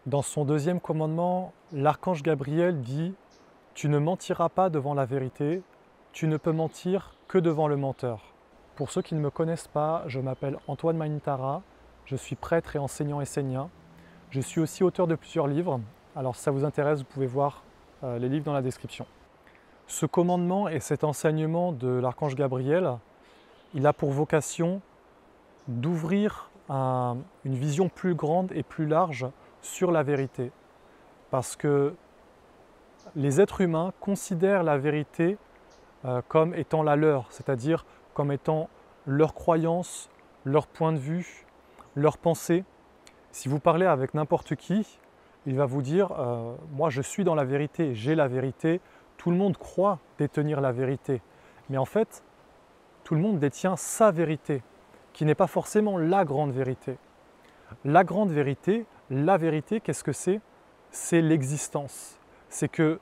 Dans son deuxième commandement, l'archange Gabriel dit « Tu ne mentiras pas devant la vérité, tu ne peux mentir que devant le menteur ». Pour ceux qui ne me connaissent pas, je m'appelle Antoine Manitara, je suis prêtre et enseignant essénien. Je suis aussi auteur de plusieurs livres, alors si ça vous intéresse, vous pouvez voir les livres dans la description. Ce commandement et cet enseignement de l'archange Gabriel, il a pour vocation d'ouvrir une vision plus grande et plus large sur la vérité. Parce que les êtres humains considèrent la vérité comme étant la leur, c'est-à-dire comme étant leur croyance, leur point de vue, leur pensée. Si vous parlez avec n'importe qui, il va vous dire moi je suis dans la vérité, j'ai la vérité, tout le monde croit détenir la vérité. Mais en fait, tout le monde détient sa vérité, qui n'est pas forcément la grande vérité. La grande vérité, la vérité, qu'est-ce que c'est? C'est l'existence. C'est que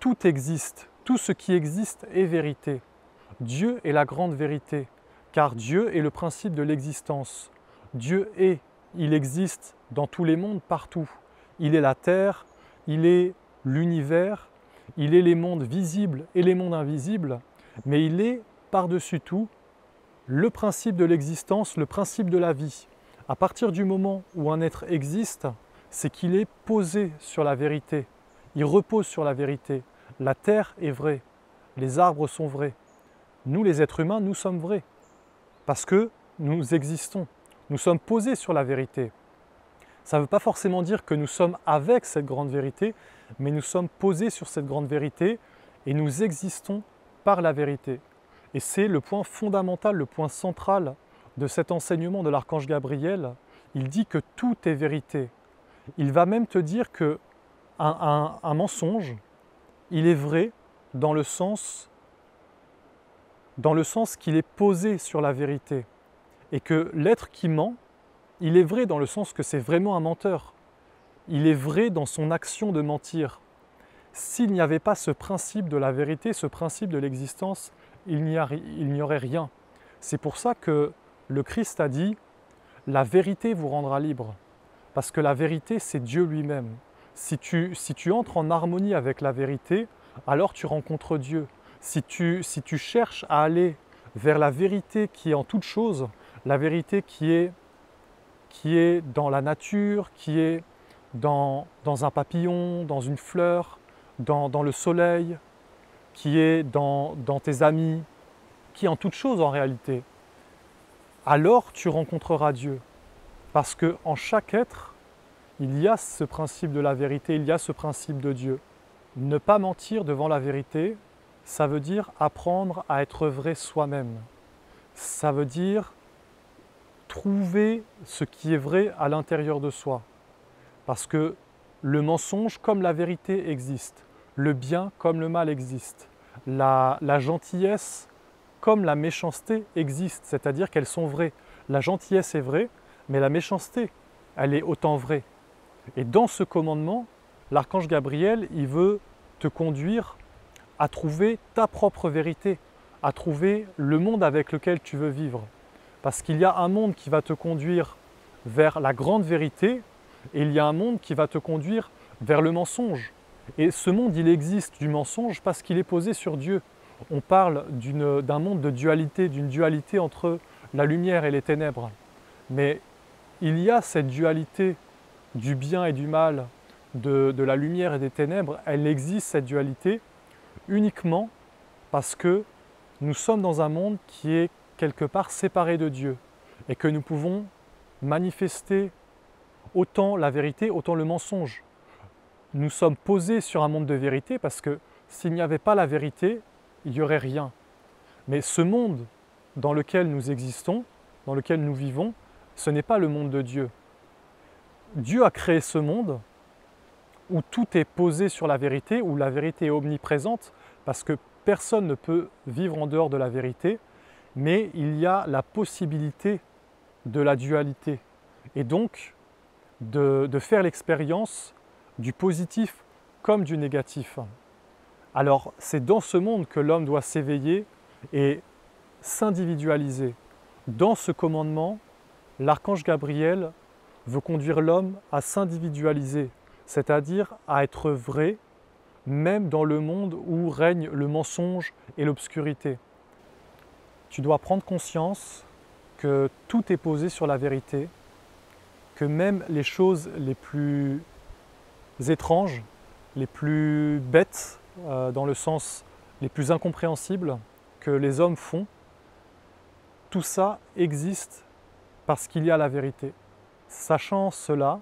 tout existe, tout ce qui existe est vérité. Dieu est la grande vérité, car Dieu est le principe de l'existence. Dieu est, il existe dans tous les mondes, partout. Il est la terre, il est l'univers, il est les mondes visibles et les mondes invisibles, mais il est par-dessus tout le principe de l'existence, le principe de la vie. À partir du moment où un être existe, c'est qu'il est posé sur la vérité. Il repose sur la vérité. La terre est vraie, les arbres sont vrais. Nous, les êtres humains, nous sommes vrais parce que nous existons. Nous sommes posés sur la vérité. Ça ne veut pas forcément dire que nous sommes avec cette grande vérité, mais nous sommes posés sur cette grande vérité et nous existons par la vérité. Et c'est le point fondamental, le point central de cet enseignement de l'archange Gabriel. Il dit que tout est vérité. Il va même te dire que un mensonge, il est vrai dans le sens qu'il est posé sur la vérité. Et que l'être qui ment, il est vrai dans le sens que c'est vraiment un menteur. Il est vrai dans son action de mentir. S'il n'y avait pas ce principe de la vérité, ce principe de l'existence, il n'y aurait rien. C'est pour ça que le Christ a dit « La vérité vous rendra libre ». Parce que la vérité, c'est Dieu lui-même. Si tu entres en harmonie avec la vérité, alors tu rencontres Dieu. Si tu cherches à aller vers la vérité qui est en toute chose, la vérité qui est dans la nature, qui est dans un papillon, dans une fleur, dans le soleil, qui est dans tes amis, qui est en toute chose en réalité, alors tu rencontreras Dieu. Parce qu'en chaque être, il y a ce principe de la vérité, il y a ce principe de Dieu. Ne pas mentir devant la vérité, ça veut dire apprendre à être vrai soi-même. Ça veut dire trouver ce qui est vrai à l'intérieur de soi. Parce que le mensonge comme la vérité existe, le bien comme le mal existe, la gentillesse comme la méchanceté existe, c'est-à-dire qu'elles sont vraies. La gentillesse est vraie, mais la méchanceté, elle est autant vraie. Et dans ce commandement, l'archange Gabriel, il veut te conduire à trouver ta propre vérité, à trouver le monde avec lequel tu veux vivre. Parce qu'il y a un monde qui va te conduire vers la grande vérité et il y a un monde qui va te conduire vers le mensonge. Et ce monde, il existe du mensonge parce qu'il est posé sur Dieu. On parle d'un monde de dualité, d'une dualité entre la lumière et les ténèbres. Mais il y a cette dualité du bien et du mal, de la lumière et des ténèbres, elle existe cette dualité uniquement parce que nous sommes dans un monde qui est quelque part séparé de Dieu et que nous pouvons manifester autant la vérité, autant le mensonge. Nous sommes posés sur un monde de vérité parce que s'il n'y avait pas la vérité, il n'y aurait rien. Mais ce monde dans lequel nous existons, dans lequel nous vivons, ce n'est pas le monde de Dieu. Dieu a créé ce monde où tout est posé sur la vérité, où la vérité est omniprésente, parce que personne ne peut vivre en dehors de la vérité, mais il y a la possibilité de la dualité. Et donc, de faire l'expérience du positif comme du négatif. Alors, c'est dans ce monde que l'homme doit s'éveiller et s'individualiser. Dans ce commandement, l'archange Gabriel veut conduire l'homme à s'individualiser, c'est-à-dire à être vrai, même dans le monde où règne le mensonge et l'obscurité. Tu dois prendre conscience que tout est posé sur la vérité, que même les choses les plus étranges, les plus bêtes, dans le sens les plus incompréhensibles que les hommes font, tout ça existe parce qu'il y a la vérité. Sachant cela,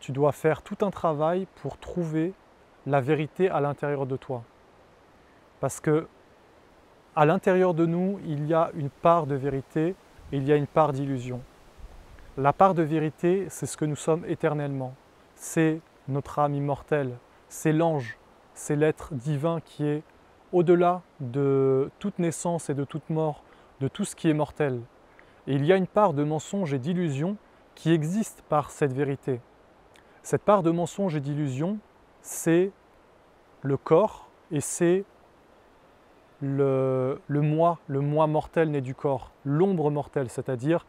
tu dois faire tout un travail pour trouver la vérité à l'intérieur de toi. Parce que à l'intérieur de nous, il y a une part de vérité et il y a une part d'illusion. La part de vérité, c'est ce que nous sommes éternellement. C'est notre âme immortelle, c'est l'ange, c'est l'être divin qui est au-delà de toute naissance et de toute mort, de tout ce qui est mortel. Et il y a une part de mensonge et d'illusion qui existe par cette vérité. Cette part de mensonge et d'illusion, c'est le corps et c'est le moi mortel né du corps, l'ombre mortelle, c'est-à-dire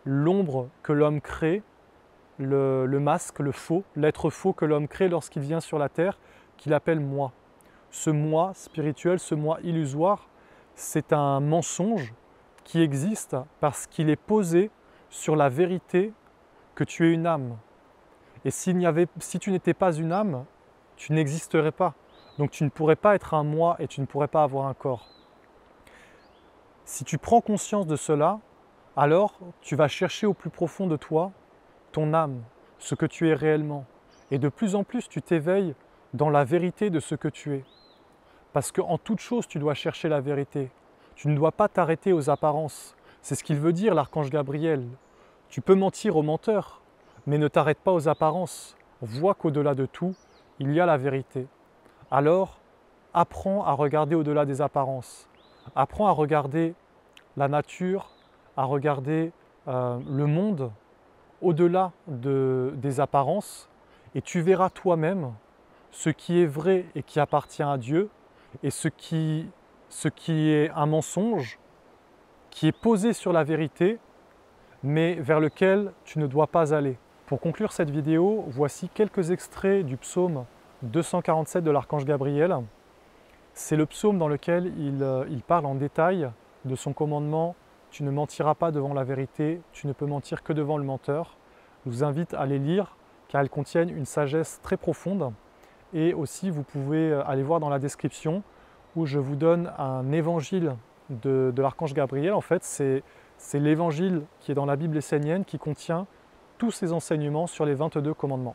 l'ombre que l'homme crée, le masque, le faux, l'être faux que l'homme crée lorsqu'il vient sur la terre, qu'il appelle moi. Ce moi spirituel, ce moi illusoire, c'est un mensonge qui existe parce qu'il est posé sur la vérité que tu es une âme. Et si tu n'étais pas une âme, tu n'existerais pas. Donc tu ne pourrais pas être un moi et tu ne pourrais pas avoir un corps. Si tu prends conscience de cela, alors tu vas chercher au plus profond de toi ton âme, ce que tu es réellement. Et de plus en plus, tu t'éveilles dans la vérité de ce que tu es. Parce qu'en toute chose, tu dois chercher la vérité. Tu ne dois pas t'arrêter aux apparences. C'est ce qu'il veut dire l'archange Gabriel. Tu peux mentir aux menteurs, mais ne t'arrête pas aux apparences. Vois qu'au-delà de tout, il y a la vérité. Alors, apprends à regarder au-delà des apparences. Apprends à regarder la nature, à regarder le monde au-delà des apparences, et tu verras toi-même ce qui est vrai et qui appartient à Dieu, et ce qui est un mensonge, qui est posé sur la vérité, mais vers lequel tu ne dois pas aller. Pour conclure cette vidéo, voici quelques extraits du psaume 247 de l'archange Gabriel. C'est le psaume dans lequel il parle en détail de son commandement « Tu ne mentiras pas devant la vérité, tu ne peux mentir que devant le menteur ». Je vous invite à les lire car elles contiennent une sagesse très profonde. Et aussi, vous pouvez aller voir dans la description où je vous donne un évangile de l'archange Gabriel. En fait, c'est l'évangile qui est dans la Bible essénienne qui contient tous ces enseignements sur les 22 commandements.